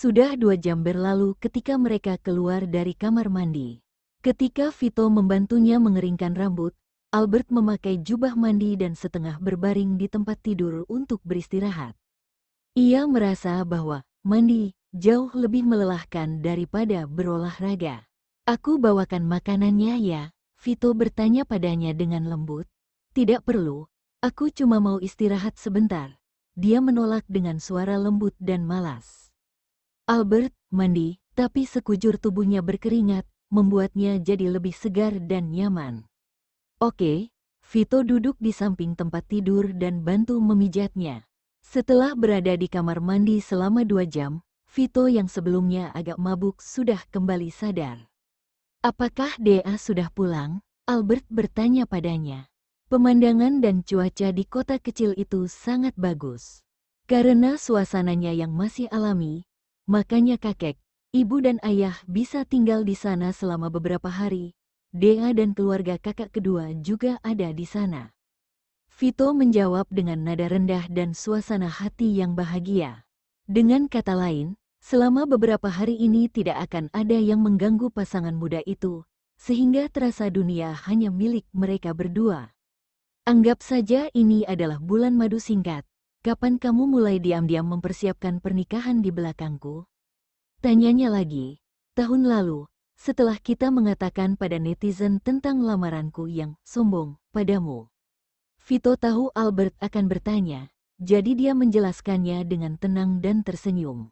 Sudah 2 jam berlalu ketika mereka keluar dari kamar mandi. Ketika Vito membantunya mengeringkan rambut, Albert memakai jubah mandi dan setengah berbaring di tempat tidur untuk beristirahat. Ia merasa bahwa mandi jauh lebih melelahkan daripada berolahraga. "Aku bawakan makanannya ya?" Vito bertanya padanya dengan lembut. "Tidak perlu, aku cuma mau istirahat sebentar." Dia menolak dengan suara lembut dan malas. Albert mandi, tapi sekujur tubuhnya berkeringat, membuatnya jadi lebih segar dan nyaman. "Oke." Vito duduk di samping tempat tidur dan bantu memijatnya. Setelah berada di kamar mandi selama 2 jam, Vito yang sebelumnya agak mabuk sudah kembali sadar. "Apakah Dea sudah pulang?" Albert bertanya padanya. Pemandangan dan cuaca di kota kecil itu sangat bagus. Karena suasananya yang masih alami, makanya kakek, ibu dan ayah bisa tinggal di sana selama beberapa hari. Dea dan keluarga kakak kedua juga ada di sana. Vito menjawab dengan nada rendah dan suasana hati yang bahagia. Dengan kata lain, selama beberapa hari ini tidak akan ada yang mengganggu pasangan muda itu, sehingga terasa dunia hanya milik mereka berdua. "Anggap saja ini adalah bulan madu singkat. Kapan kamu mulai diam-diam mempersiapkan pernikahan di belakangku?" Tanyanya lagi. "Tahun lalu, setelah kita mengatakan pada netizen tentang lamaranku yang sombong padamu." Vito tahu Albert akan bertanya, jadi dia menjelaskannya dengan tenang dan tersenyum.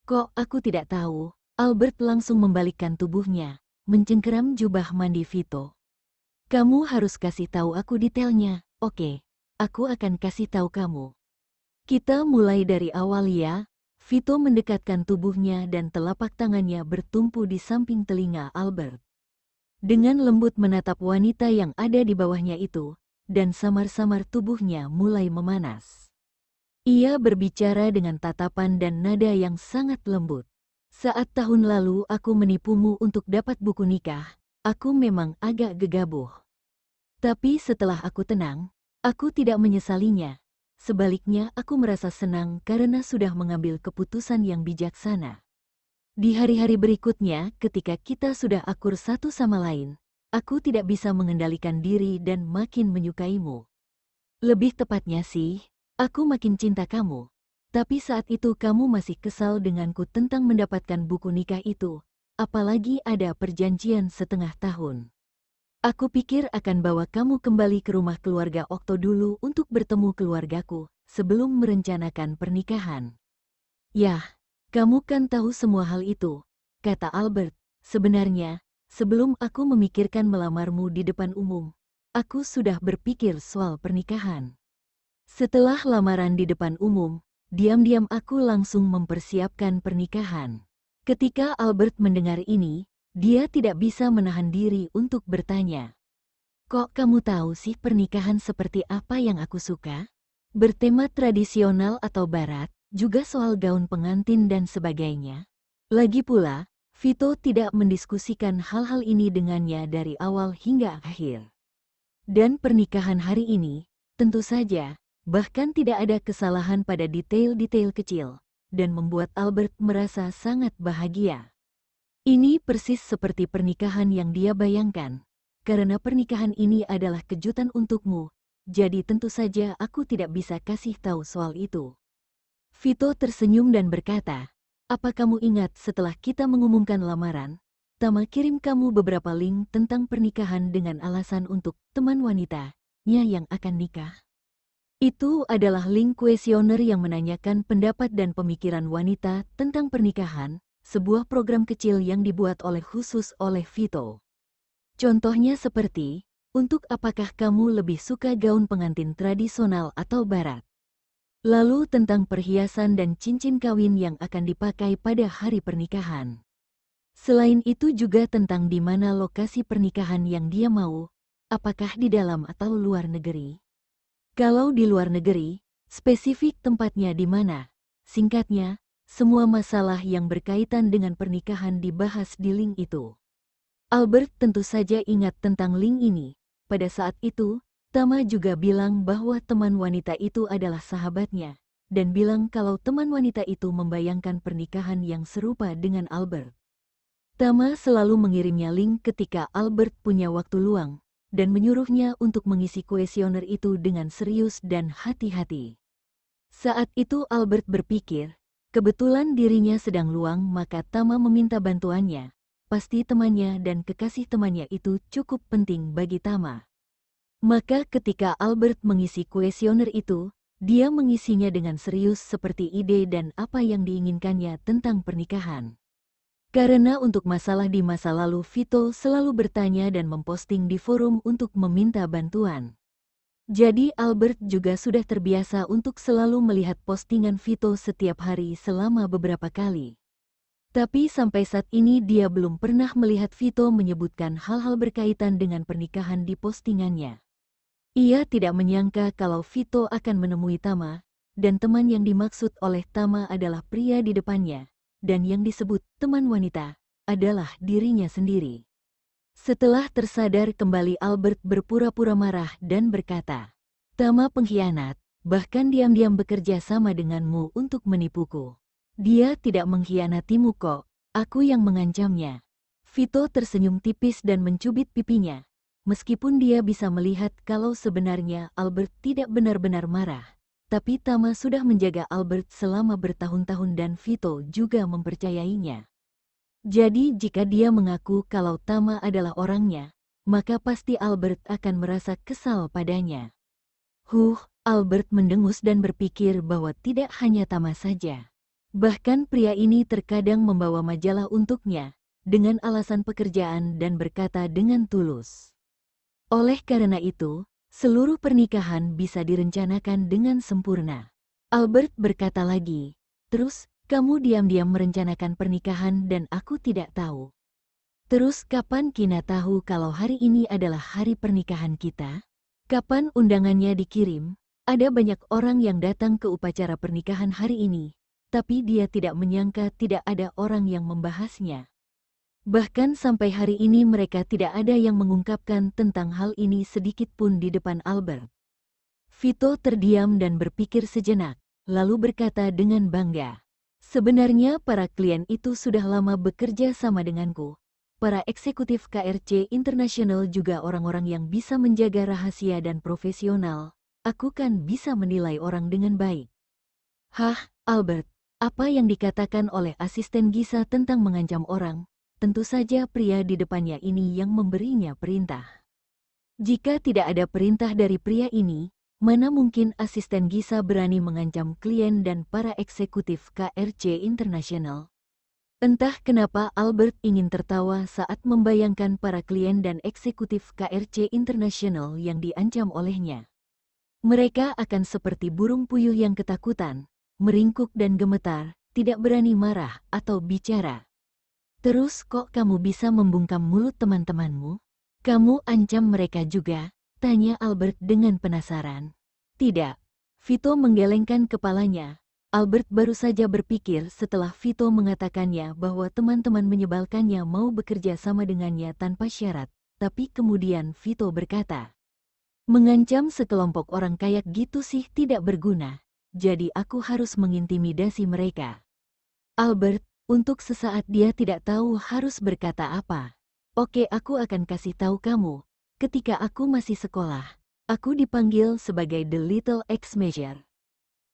"Kok aku tidak tahu?" Albert langsung membalikkan tubuhnya, mencengkeram jubah mandi Vito. "Kamu harus kasih tahu aku detailnya." "Oke, aku akan kasih tahu kamu. Kita mulai dari awal ya." Vito mendekatkan tubuhnya dan telapak tangannya bertumpu di samping telinga Albert. Dengan lembut menatap wanita yang ada di bawahnya itu, dan samar-samar tubuhnya mulai memanas. Ia berbicara dengan tatapan dan nada yang sangat lembut. "Saat tahun lalu aku menipumu untuk dapat buku nikah, aku memang agak gegabah. Tapi setelah aku tenang, aku tidak menyesalinya. Sebaliknya aku merasa senang karena sudah mengambil keputusan yang bijaksana. Di hari-hari berikutnya ketika kita sudah akur satu sama lain, aku tidak bisa mengendalikan diri dan makin menyukaimu. Lebih tepatnya sih, aku makin cinta kamu. Tapi saat itu kamu masih kesal denganku tentang mendapatkan buku nikah itu, apalagi ada perjanjian setengah tahun. Aku pikir akan bawa kamu kembali ke rumah keluarga Okto dulu untuk bertemu keluargaku, sebelum merencanakan pernikahan." "Yah, kamu kan tahu semua hal itu," kata Albert. "Sebenarnya, sebelum aku memikirkan melamarmu di depan umum, aku sudah berpikir soal pernikahan. Setelah lamaran di depan umum, diam-diam aku langsung mempersiapkan pernikahan." Ketika Albert mendengar ini, dia tidak bisa menahan diri untuk bertanya, "Kok kamu tahu sih pernikahan seperti apa yang aku suka? Bertema tradisional atau barat, juga soal gaun pengantin dan sebagainya." Lagi pula, Vito tidak mendiskusikan hal-hal ini dengannya dari awal hingga akhir. Dan pernikahan hari ini, tentu saja, bahkan tidak ada kesalahan pada detail-detail kecil, dan membuat Albert merasa sangat bahagia. Ini persis seperti pernikahan yang dia bayangkan. "Karena pernikahan ini adalah kejutan untukmu, jadi tentu saja aku tidak bisa kasih tahu soal itu." Vito tersenyum dan berkata, "Apa kamu ingat setelah kita mengumumkan lamaran, Tama kirim kamu beberapa link tentang pernikahan dengan alasan untuk teman wanitanya yang akan nikah? Itu adalah link kuesioner yang menanyakan pendapat dan pemikiran wanita tentang pernikahan, sebuah program kecil yang dibuat khusus oleh Vito. Contohnya seperti, untuk apakah kamu lebih suka gaun pengantin tradisional atau barat? Lalu tentang perhiasan dan cincin kawin yang akan dipakai pada hari pernikahan. Selain itu juga tentang di mana lokasi pernikahan yang dia mau, apakah di dalam atau luar negeri. Kalau di luar negeri, spesifik tempatnya di mana. Singkatnya, semua masalah yang berkaitan dengan pernikahan dibahas di link itu. Albert tentu saja ingat tentang link ini. Pada saat itu, Tama juga bilang bahwa teman wanita itu adalah sahabatnya, dan bilang kalau teman wanita itu membayangkan pernikahan yang serupa dengan Albert. Tama selalu mengirimnya link ketika Albert punya waktu luang, dan menyuruhnya untuk mengisi kuesioner itu dengan serius dan hati-hati. Saat itu Albert berpikir, kebetulan dirinya sedang luang maka Tama meminta bantuannya. Pasti temannya dan kekasih temannya itu cukup penting bagi Tama. Maka ketika Albert mengisi kuesioner itu, dia mengisinya dengan serius seperti ide dan apa yang diinginkannya tentang pernikahan. Karena untuk masalah di masa lalu Vito selalu bertanya dan memposting di forum untuk meminta bantuan. Jadi Albert juga sudah terbiasa untuk selalu melihat postingan Vito setiap hari selama beberapa kali. Tapi sampai saat ini dia belum pernah melihat Vito menyebutkan hal-hal berkaitan dengan pernikahan di postingannya. Ia tidak menyangka kalau Vito akan menemui Tama, dan teman yang dimaksud oleh Tama adalah pria di depannya, dan yang disebut teman wanita adalah dirinya sendiri. Setelah tersadar kembali Albert berpura-pura marah dan berkata, "Tama pengkhianat, bahkan diam-diam bekerja sama denganmu untuk menipuku. Dia tidak mengkhianatimu kok, aku yang mengancamnya." Vito tersenyum tipis dan mencubit pipinya, meskipun dia bisa melihat kalau sebenarnya Albert tidak benar-benar marah. Tapi Tama sudah menjaga Albert selama bertahun-tahun dan Vito juga mempercayainya. Jadi jika dia mengaku kalau Tama adalah orangnya, maka pasti Albert akan merasa kesal padanya. Albert mendengus dan berpikir bahwa tidak hanya Tama saja. Bahkan pria ini terkadang membawa majalah untuknya, dengan alasan pekerjaan dan berkata dengan tulus. Oleh karena itu, seluruh pernikahan bisa direncanakan dengan sempurna. Albert berkata lagi, "Terus, kamu diam-diam merencanakan pernikahan dan aku tidak tahu. Terus kapan Kina tahu kalau hari ini adalah hari pernikahan kita? Kapan undangannya dikirim?" Ada banyak orang yang datang ke upacara pernikahan hari ini, tapi dia tidak menyangka tidak ada orang yang membahasnya. Bahkan sampai hari ini mereka tidak ada yang mengungkapkan tentang hal ini sedikit pun di depan Albert. Vito terdiam dan berpikir sejenak, lalu berkata dengan bangga, "Sebenarnya para klien itu sudah lama bekerja sama denganku. Para eksekutif KRC International juga orang-orang yang bisa menjaga rahasia dan profesional. Aku kan bisa menilai orang dengan baik." Albert, apa yang dikatakan oleh asisten Gisa tentang mengancam orang? Tentu saja pria di depannya ini yang memberinya perintah. Jika tidak ada perintah dari pria ini, mana mungkin asisten Gisa berani mengancam klien dan para eksekutif KRC International? Entah kenapa Albert ingin tertawa saat membayangkan para klien dan eksekutif KRC International yang diancam olehnya. Mereka akan seperti burung puyuh yang ketakutan, meringkuk dan gemetar, tidak berani marah atau bicara. "Terus kok kamu bisa membungkam mulut teman-temanmu? Kamu ancam mereka juga?" tanya Albert dengan penasaran. "Tidak." Vito menggelengkan kepalanya. Albert baru saja berpikir setelah Vito mengatakannya bahwa teman-teman menyebalkannya mau bekerja sama dengannya tanpa syarat. Tapi kemudian Vito berkata, "Mengancam sekelompok orang kayak gitu sih tidak berguna. Jadi aku harus mengintimidasi mereka." Albert, untuk sesaat dia tidak tahu harus berkata apa. "Oke, aku akan kasih tahu kamu. Ketika aku masih sekolah, aku dipanggil sebagai The Little X Measure.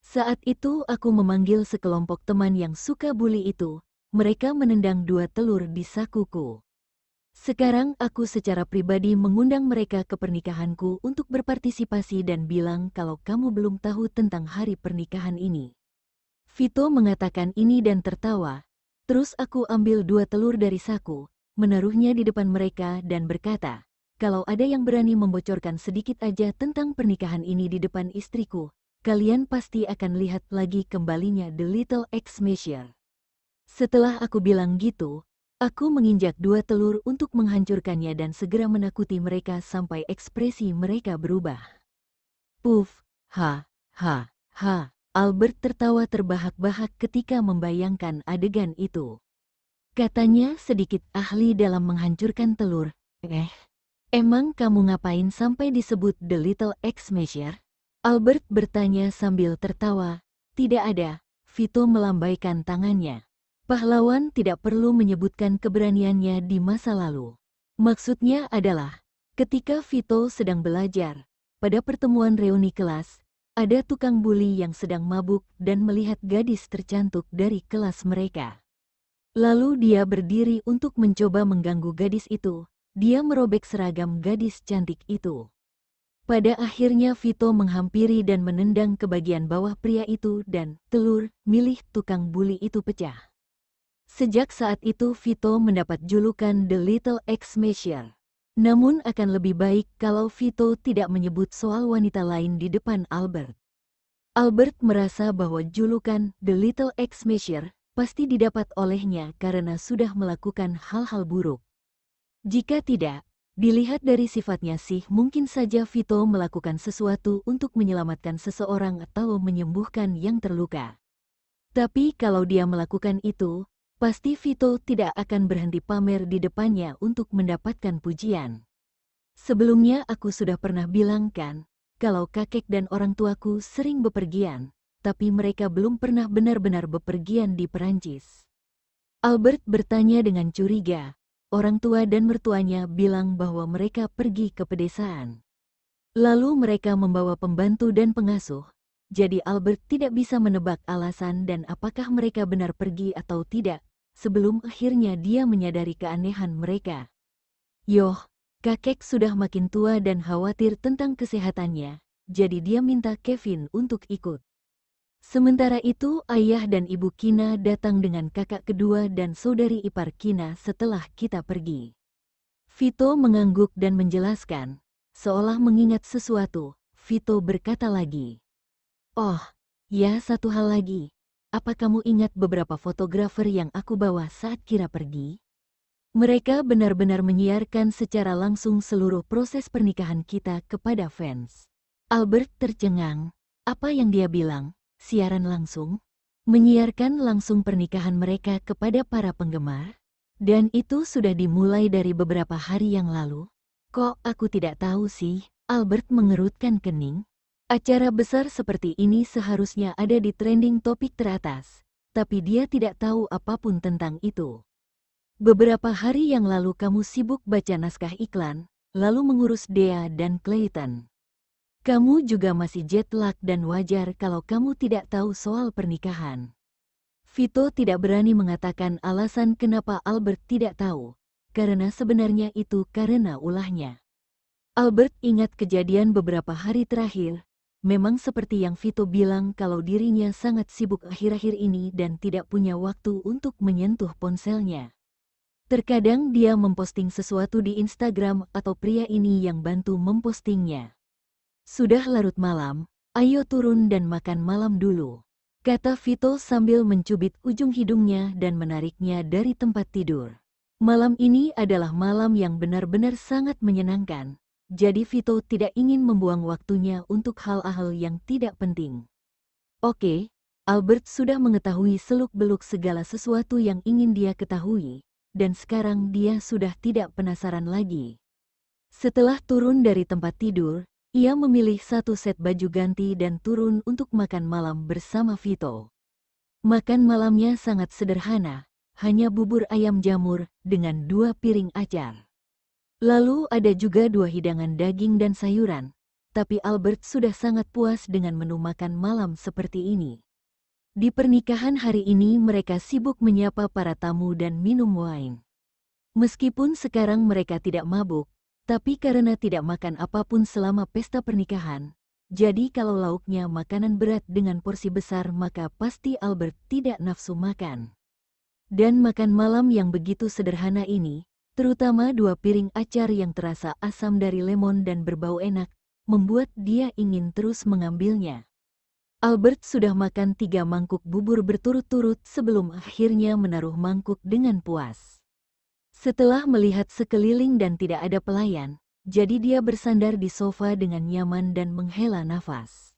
Saat itu aku memanggil sekelompok teman yang suka bully itu. Mereka menendang 2 telur di sakuku. Sekarang aku secara pribadi mengundang mereka ke pernikahanku untuk berpartisipasi dan bilang kalau kamu belum tahu tentang hari pernikahan ini." Vito mengatakan ini dan tertawa. Terus aku ambil 2 telur dari saku, menaruhnya di depan mereka dan berkata, "Kalau ada yang berani membocorkan sedikit aja tentang pernikahan ini di depan istriku, kalian pasti akan lihat lagi kembalinya The Little X Measure." Setelah aku bilang gitu, aku menginjak 2 telur untuk menghancurkannya dan segera menakuti mereka sampai ekspresi mereka berubah. Puff, ha. Albert tertawa terbahak-bahak ketika membayangkan adegan itu. Katanya sedikit ahli dalam menghancurkan telur. Emang kamu ngapain sampai disebut The Little X Measure? Albert bertanya sambil tertawa. Tidak ada, Vito melambaikan tangannya. Pahlawan tidak perlu menyebutkan keberaniannya di masa lalu. Maksudnya adalah, ketika Vito sedang belajar, pada pertemuan reuni kelas, ada tukang buli yang sedang mabuk dan melihat gadis tercantik dari kelas mereka. Lalu dia berdiri untuk mencoba mengganggu gadis itu. Dia merobek seragam gadis cantik itu. Pada akhirnya Vito menghampiri dan menendang ke bagian bawah pria itu dan telur milik tukang buli itu pecah. Sejak saat itu Vito mendapat julukan The Little X-Smasher. Namun akan lebih baik kalau Vito tidak menyebut soal wanita lain di depan Albert. Albert merasa bahwa julukan The Little X-Smasher pasti didapat olehnya karena sudah melakukan hal-hal buruk. Jika tidak, dilihat dari sifatnya sih mungkin saja Vito melakukan sesuatu untuk menyelamatkan seseorang atau menyembuhkan yang terluka. Tapi kalau dia melakukan itu, pasti Vito tidak akan berhenti pamer di depannya untuk mendapatkan pujian. Sebelumnya aku sudah pernah bilang kan, kalau kakek dan orang tuaku sering bepergian, tapi mereka belum pernah benar-benar bepergian di Perancis. Albert bertanya dengan curiga. Orang tua dan mertuanya bilang bahwa mereka pergi ke pedesaan. Lalu mereka membawa pembantu dan pengasuh. Jadi Albert tidak bisa menebak alasan dan apakah mereka benar pergi atau tidak, sebelum akhirnya dia menyadari keanehan mereka. Yoh, kakek sudah makin tua dan khawatir tentang kesehatannya, jadi dia minta Kevin untuk ikut. Sementara itu ayah dan ibu Kina datang dengan kakak kedua dan saudari ipar Kina setelah kita pergi. Vito mengangguk dan menjelaskan, seolah mengingat sesuatu. Vito berkata lagi, "Oh, ya satu hal lagi. Apa kamu ingat beberapa fotografer yang aku bawa saat Kira pergi? Mereka benar-benar menyiarkan secara langsung seluruh proses pernikahan kita kepada fans." Albert tercengang. Apa yang dia bilang? Siaran langsung? Menyiarkan langsung pernikahan mereka kepada para penggemar? Dan itu sudah dimulai dari beberapa hari yang lalu? Kok aku tidak tahu sih? Albert mengerutkan kening. Acara besar seperti ini seharusnya ada di trending topik teratas, tapi dia tidak tahu apapun tentang itu. Beberapa hari yang lalu kamu sibuk baca naskah iklan, lalu mengurus Dea dan Clayton. Kamu juga masih jet lag dan wajar kalau kamu tidak tahu soal pernikahan. Vito tidak berani mengatakan alasan kenapa Albert tidak tahu, karena sebenarnya itu karena ulahnya. Albert ingat kejadian beberapa hari terakhir. Memang seperti yang Vito bilang kalau dirinya sangat sibuk akhir-akhir ini dan tidak punya waktu untuk menyentuh ponselnya. Terkadang dia memposting sesuatu di Instagram atau pria ini yang bantu mempostingnya. Sudah larut malam, ayo turun dan makan malam dulu, kata Vito sambil mencubit ujung hidungnya dan menariknya dari tempat tidur. Malam ini adalah malam yang benar-benar sangat menyenangkan. Jadi Vito tidak ingin membuang waktunya untuk hal-hal yang tidak penting. Oke, Albert sudah mengetahui seluk-beluk segala sesuatu yang ingin dia ketahui, dan sekarang dia sudah tidak penasaran lagi. Setelah turun dari tempat tidur, ia memilih satu set baju ganti dan turun untuk makan malam bersama Vito. Makan malamnya sangat sederhana, hanya bubur ayam jamur dengan 2 piring acar. Lalu ada juga 2 hidangan daging dan sayuran, tapi Albert sudah sangat puas dengan menu makan malam seperti ini. Di pernikahan hari ini mereka sibuk menyapa para tamu dan minum wine. Meskipun sekarang mereka tidak mabuk, tapi karena tidak makan apapun selama pesta pernikahan, jadi kalau lauknya makanan berat dengan porsi besar maka pasti Albert tidak nafsu makan. Dan makan malam yang begitu sederhana ini, terutama 2 piring acar yang terasa asam dari lemon dan berbau enak, membuat dia ingin terus mengambilnya. Albert sudah makan 3 mangkuk bubur berturut-turut sebelum akhirnya menaruh mangkuk dengan puas. Setelah melihat sekeliling dan tidak ada pelayan, jadi dia bersandar di sofa dengan nyaman dan menghela nafas.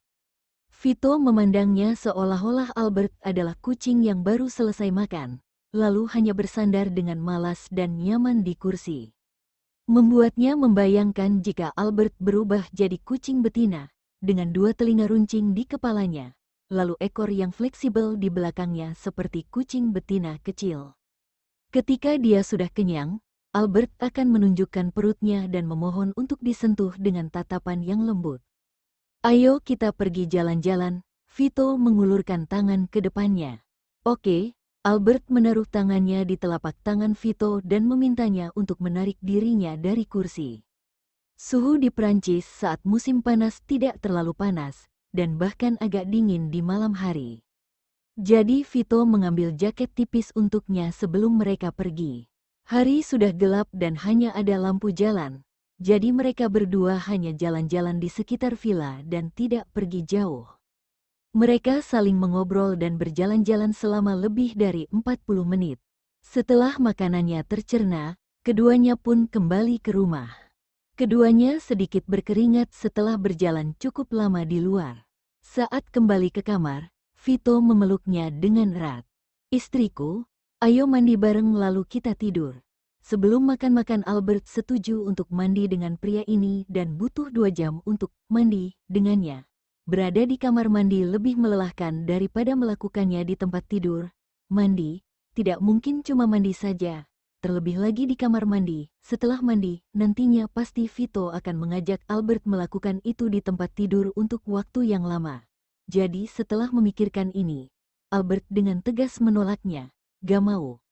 Vito memandangnya seolah-olah Albert adalah kucing yang baru selesai makan, lalu hanya bersandar dengan malas dan nyaman di kursi. Membuatnya membayangkan jika Albert berubah jadi kucing betina, dengan 2 telinga runcing di kepalanya, lalu ekor yang fleksibel di belakangnya seperti kucing betina kecil. Ketika dia sudah kenyang, Albert akan menunjukkan perutnya dan memohon untuk disentuh dengan tatapan yang lembut. "Ayo kita pergi jalan-jalan," Vito mengulurkan tangan ke depannya. "Oke." Albert menaruh tangannya di telapak tangan Vito dan memintanya untuk menarik dirinya dari kursi. Suhu di Prancis saat musim panas tidak terlalu panas, dan bahkan agak dingin di malam hari. Jadi Vito mengambil jaket tipis untuknya sebelum mereka pergi. Hari sudah gelap dan hanya ada lampu jalan, jadi mereka berdua hanya jalan-jalan di sekitar villa dan tidak pergi jauh. Mereka saling mengobrol dan berjalan-jalan selama lebih dari 40 menit. Setelah makanannya tercerna, keduanya pun kembali ke rumah. Keduanya sedikit berkeringat setelah berjalan cukup lama di luar. Saat kembali ke kamar, Vito memeluknya dengan erat. "Istriku, ayo mandi bareng lalu kita tidur." Sebelum makan-makan Albert setuju untuk mandi dengan pria ini dan butuh 2 jam untuk mandi dengannya. Berada di kamar mandi lebih melelahkan daripada melakukannya di tempat tidur. Mandi, tidak mungkin cuma mandi saja. Terlebih lagi di kamar mandi, setelah mandi, nantinya pasti Vito akan mengajak Albert melakukan itu di tempat tidur untuk waktu yang lama. Jadi setelah memikirkan ini, Albert dengan tegas menolaknya. "Gak mau."